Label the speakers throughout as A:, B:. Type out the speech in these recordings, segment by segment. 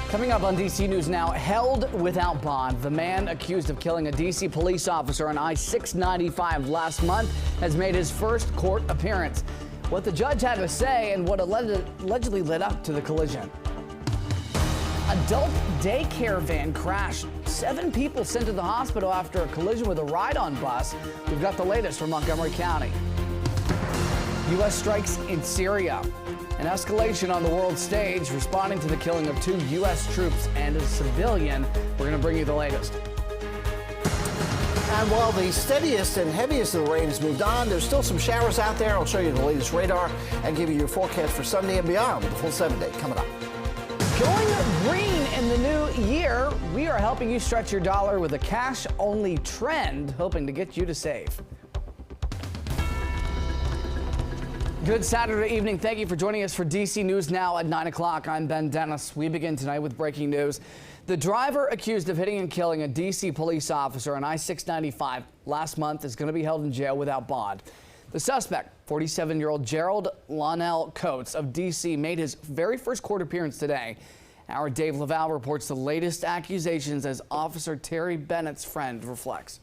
A: Coming up on DC News Now, held without bond. The man accused of killing a DC police officer on I-695 last month has made his first court appearance. What the judge had to say and what allegedly led up to the collision. Adult daycare van crashed. 7 people sent to the hospital after a collision with a ride-on bus. We've got the latest from Montgomery County. U.S. strikes in Syria. An escalation on the world stage, responding to the killing of 2 U.S. troops and a civilian. We're going to bring you the latest.
B: And while the steadiest and heaviest of the rain has moved on, there's still some showers out there. I'll show you the latest radar and give you your forecast for Sunday and beyond with the full 7-day coming up.
A: Going green in the new year, we are helping you stretch your dollar with a cash-only trend, hoping to get you to save. Good Saturday evening. Thank you for joining us for DC News Now at 9 o'clock. I'm Ben Dennis. We begin tonight with breaking news. The driver accused of hitting and killing a DC police officer on I-695 last month is going to be held in jail without bond. The suspect, 47-year-old Gerald Lonnell Coates of DC, made his very first court appearance today. Our Dave Laval reports the latest accusations as Officer Terry Bennett's friend reflects.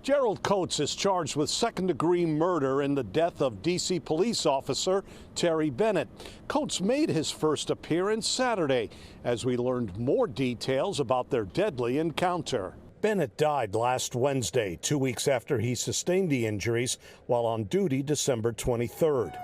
C: Gerald Coates is charged with second-degree murder in the death of D.C. police officer Terry Bennett. Coates made his first appearance Saturday as we learned more details about their deadly encounter. Bennett died last Wednesday, 2 weeks after he sustained the injuries while on duty December 23rd.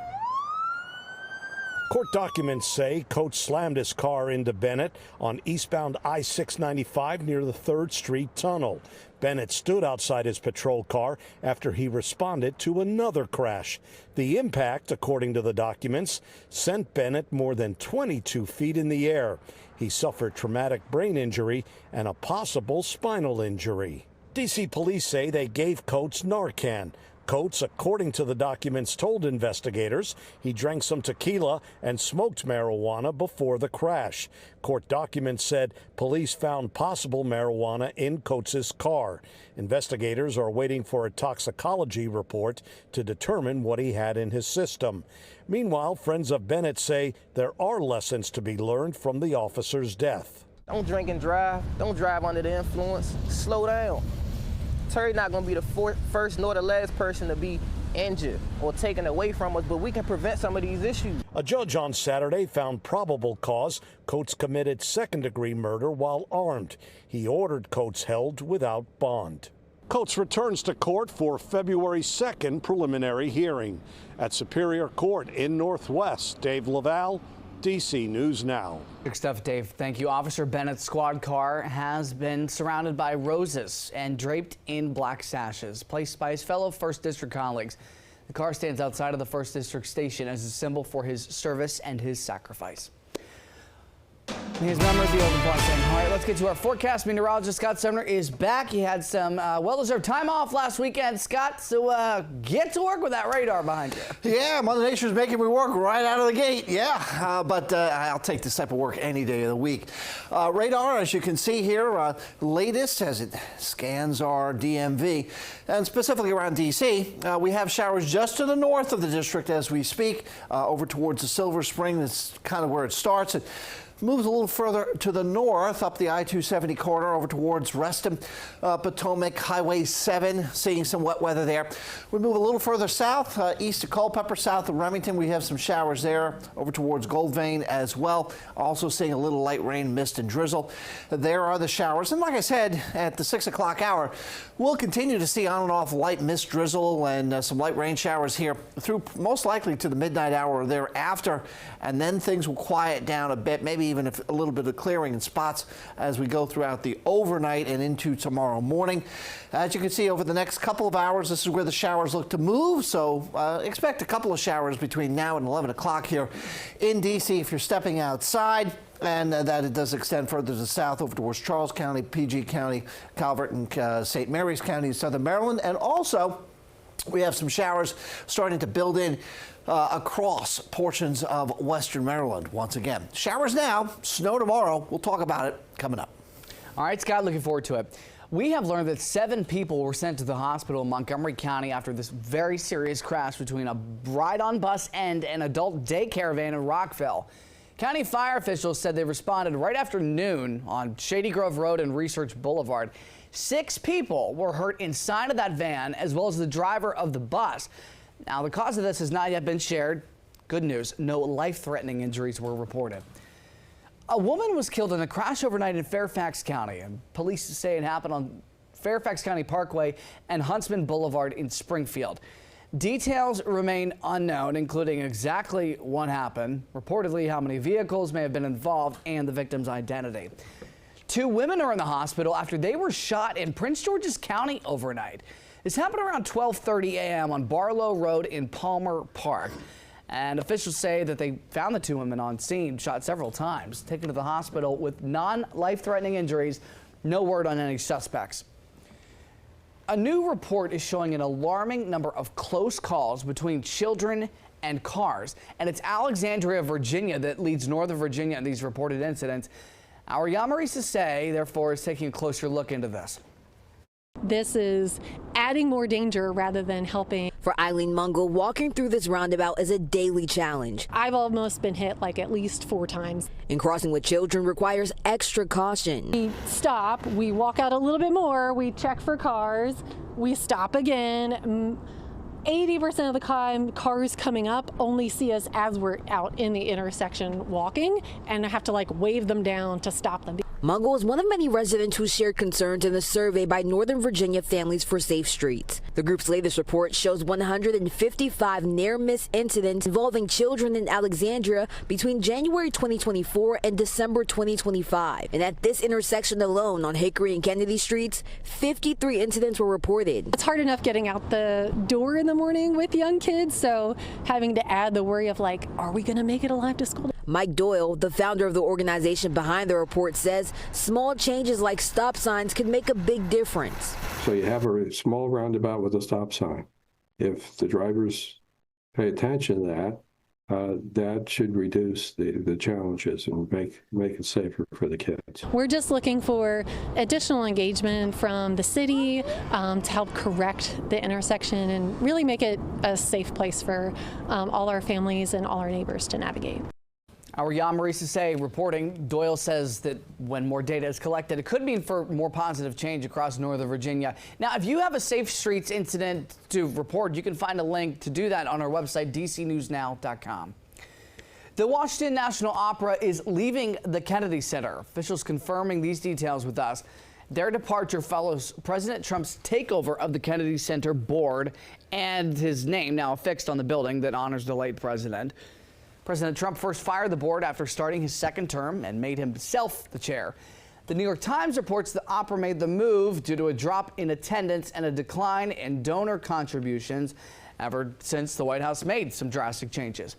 C: Court documents say Coates slammed his car into Bennett on eastbound I-695 near the 3rd Street Tunnel. Bennett stood outside his patrol car after he responded to another crash. The impact, according to the documents, sent Bennett more than 22 feet in the air. He suffered traumatic brain injury and a possible spinal injury. D.C. police say they gave Coates Narcan. Coates, according to the documents, told investigators he drank some tequila and smoked marijuana before the crash. Court documents said police found possible marijuana in Coates' car. Investigators are waiting for a toxicology report to determine what he had in his system. Meanwhile, friends of Bennett say there are lessons to be learned from the officer's death.
D: Don't drink and drive. Don't drive under the influence. Slow down. Terry's not going to be the first nor the last person to be injured or taken away from us, but we can prevent some of these issues.
C: A judge on Saturday found probable cause Coates committed second-degree murder while armed. He ordered Coates held without bond. Coates returns to court for February 2nd preliminary hearing at Superior Court in Northwest. Dave Laval, DC News Now.
A: Good stuff, Dave. Thank you. Officer Bennett's squad car has been surrounded by roses and draped in black sashes, placed by his fellow 1st District colleagues. The car stands outside of the 1st District station as a symbol for his service and his sacrifice. His memory be over blessing. All right, let's get to our forecast. Meteorologist Scott Sumner is back. He had some well-deserved time off last weekend, Scott, so get to work with that radar behind you.
B: Yeah, Mother Nature's making me work right out of the gate. Yeah, but I'll take this type of work any day of the week. Radar, as you can see here, latest as it scans our DMV, and specifically around D.C., we have showers just to the north of the district as we speak, over towards the Silver Spring. That's kind of where it starts. It moves a little further to the north up the I-270 corridor over towards Reston, Potomac, Highway 7, seeing some wet weather there. We move a little further south, east of Culpeper, south of Remington. We have some showers there over towards Goldvein as well. Also seeing a little light rain, mist, and drizzle. There are the showers. And like I said, at the 6 o'clock hour, we'll continue to see on and off light mist, drizzle, and some light rain showers here through most likely to the midnight hour or thereafter. And then things will quiet down a bit, maybe even a little bit of clearing in spots as we go throughout the overnight and into tomorrow morning. As you can see, over the next couple of hours, this is where the showers look to move. So expect a couple of showers between now and 11 o'clock here in D.C. if you're stepping outside. And that it does extend further to the south over towards Charles County, PG County, Calvert, and St. Mary's County, southern Maryland. And also, we have some showers starting to build in across portions of western Maryland once again. Showers now, snow tomorrow. We'll talk about it coming up.
A: All right, Scott, looking forward to it. We have learned that 7 people were sent to the hospital in Montgomery County after this very serious crash between a ride-on bus and an adult daycare van in Rockville. County fire officials said they responded right after noon on Shady Grove Road and Research Boulevard. 6 people were hurt inside of that van, as well as the driver of the bus. Now, the cause of this has not yet been shared. Good news, no life-threatening injuries were reported. A woman was killed in a crash overnight in Fairfax County, and police say it happened on Fairfax County Parkway and Huntsman Boulevard in Springfield. Details remain unknown, including exactly what happened, reportedly how many vehicles may have been involved, and the victim's identity. 2 women are in the hospital after they were shot in Prince George's County overnight. This happened around 12:30 a.m. on Barlow Road in Palmer Park. And officials say that they found the 2 women on scene, shot several times, taken to the hospital with non-life-threatening injuries. No word on any suspects. A new report is showing an alarming number of close calls between children and cars. And it's Alexandria, Virginia that leads Northern Virginia in these reported incidents. Our Yamarisa Say, therefore, is taking a closer look into this.
E: This is adding more danger rather than helping.
F: For Eileen Mungle, walking through this roundabout is a daily challenge.
E: I've almost been hit like at least 4 times.
F: And crossing with children requires extra caution.
E: We stop, we walk out a little bit more, we check for cars, we stop again. 80% of the time, cars coming up only see us as we're out in the intersection walking, and I have to wave them down to stop them.
F: Mungle is one of many residents who shared concerns in a survey by Northern Virginia Families for Safe Streets. The group's latest report shows 155 near-miss incidents involving children in Alexandria between January 2024 and December 2025. And at this intersection alone on Hickory and Kennedy Streets, 53 incidents were reported.
E: It's hard enough getting out the door in the morning with young kids, so having to add the worry of are we going to make it alive to school?
F: Mike Doyle, the founder of the organization behind the report, says small changes like stop signs can make a big difference.
G: So you have a small roundabout with a stop sign. If the drivers pay attention to that, that should reduce the challenges and make it safer for the kids.
E: We're just looking for additional engagement from the city to help correct the intersection and really make it a safe place for all our families and all our neighbors to navigate.
A: Our Yamarisa Say reporting. Doyle says that when more data is collected, it could mean for more positive change across Northern Virginia. Now, if you have a Safe Streets incident to report, you can find a link to do that on our website, dcnewsnow.com. The Washington National Opera is leaving the Kennedy Center. Officials confirming these details with us. Their departure follows President Trump's takeover of the Kennedy Center board and his name now affixed on the building that honors the late president. President Trump first fired the board after starting his 2nd term and made himself the chair. The New York Times reports the opera made the move due to a drop in attendance and a decline in donor contributions ever since the White House made some drastic changes.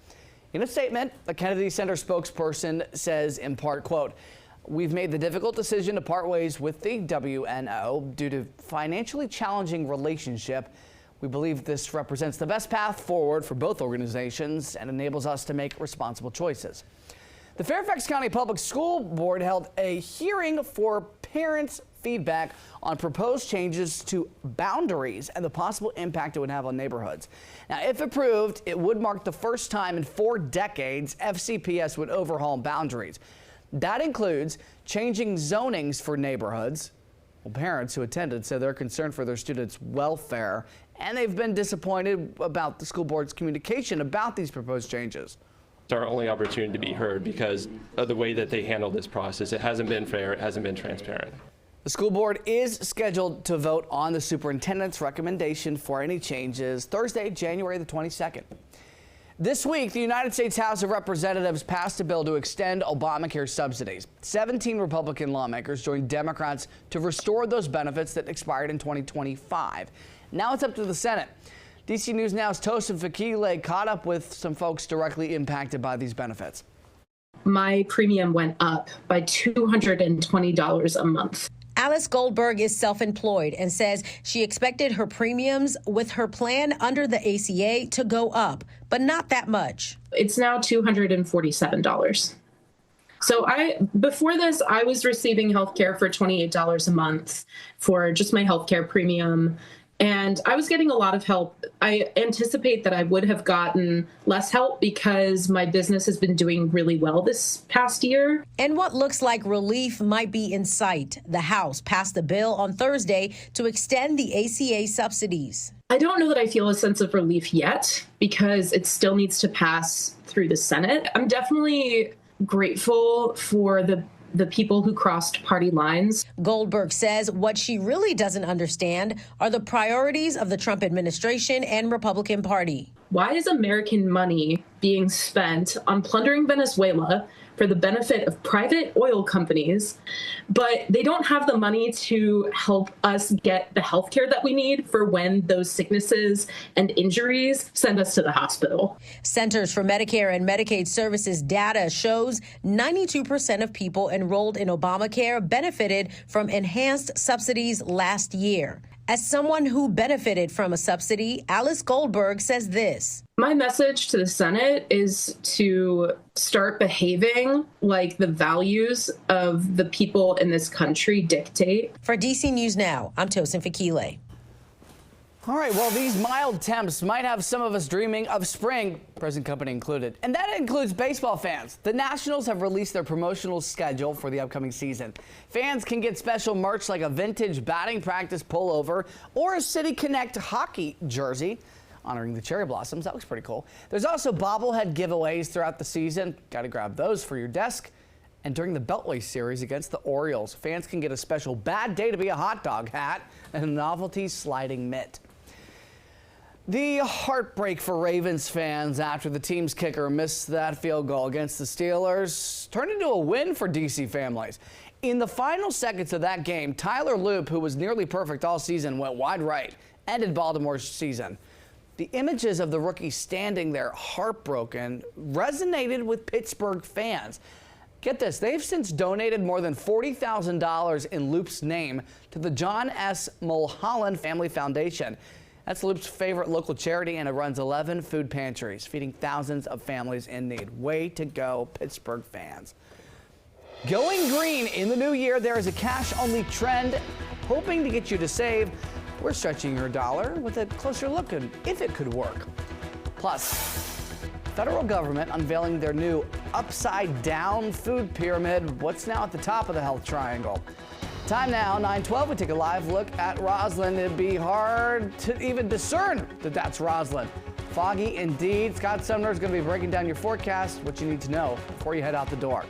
A: In a statement, the Kennedy Center spokesperson says in part, quote, "We've made the difficult decision to part ways with the WNO due to financially challenging relationship. We believe this represents the best path forward for both organizations and enables us to make responsible choices." The Fairfax County Public School Board held a hearing for parents' feedback on proposed changes to boundaries and the possible impact it would have on neighborhoods. Now, if approved, it would mark the first time in 4 decades FCPS would overhaul boundaries. That includes changing zonings for neighborhoods. Well, parents who attended said they're concerned for their students' welfare, and they've been disappointed about the school board's communication about these proposed changes.
H: It's our only opportunity to be heard because of the way that they handle this process. It hasn't been fair. It hasn't been transparent.
A: The school board is scheduled to vote on the superintendent's recommendation for any changes Thursday, January the 22nd. This week, the United States House of Representatives passed a bill to extend Obamacare subsidies. 17 Republican lawmakers joined Democrats to restore those benefits that expired in 2025. Now it's up to the Senate. DC News Now's Tosin Fakile caught up with some folks directly impacted by these benefits.
I: My premium went up by $220 a month.
J: Alice Goldberg is self-employed and says she expected her premiums with her plan under the ACA to go up, but not that much.
I: It's now $247. So before this, I was receiving health care for $28 a month for just my health care premium. And I was getting a lot of help. I anticipate that I would have gotten less help because my business has been doing really well this past year.
J: And what looks like relief might be in sight. The House passed a bill on Thursday to extend the ACA subsidies.
I: I don't know that I feel a sense of relief yet because it still needs to pass through the Senate. I'm definitely grateful for the people who crossed party lines.
J: Goldberg says what she really doesn't understand are the priorities of the Trump administration and Republican Party.
I: Why is American money being spent on plundering Venezuela for the benefit of private oil companies, but they don't have the money to help us get the health care that we need for when those sicknesses and injuries send us to the hospital?
J: Centers for Medicare and Medicaid Services data shows 92% of people enrolled in Obamacare benefited from enhanced subsidies last year. As someone who benefited from a subsidy, Alice Goldberg says this.
I: My message to the Senate is to start behaving like the values of the people in this country dictate.
J: For DC News Now, I'm Tosin Fakile.
A: All right, well, these mild temps might have some of us dreaming of spring, present company included. And that includes baseball fans. The Nationals have released their promotional schedule for the upcoming season. Fans can get special merch like a vintage batting practice pullover or a City Connect hockey jersey honoring the cherry blossoms. That looks pretty cool. There's also bobblehead giveaways throughout the season. Got to grab those for your desk. And during the Beltway series against the Orioles, fans can get a special bad day to be a hot dog hat and a novelty sliding mitt. The heartbreak for Ravens fans after the team's kicker missed that field goal against the Steelers turned into a win for DC families. In the final seconds of that game, Tyler Loop, who was nearly perfect all season, went wide right, ended Baltimore's season. The images of the rookie standing there heartbroken resonated with Pittsburgh fans. Get this, they've since donated more than $40,000 in Loop's name to the John S. Mulholland Family Foundation. That's Loop's favorite local charity, and it runs 11 food pantries, feeding thousands of families in need. Way to go, Pittsburgh fans. Going green in the new year, there is a cash-only trend hoping to get you to save. We're stretching your dollar with a closer look at if it could work. Plus, federal government unveiling their new upside-down food pyramid. What's now at the top of the health triangle? Time now, 9:12. We take a live look at Roslyn. It'd be hard to even discern that that's Roslyn. Foggy indeed. Scott Sumner is going to be breaking down your forecast, what you need to know before you head out the door.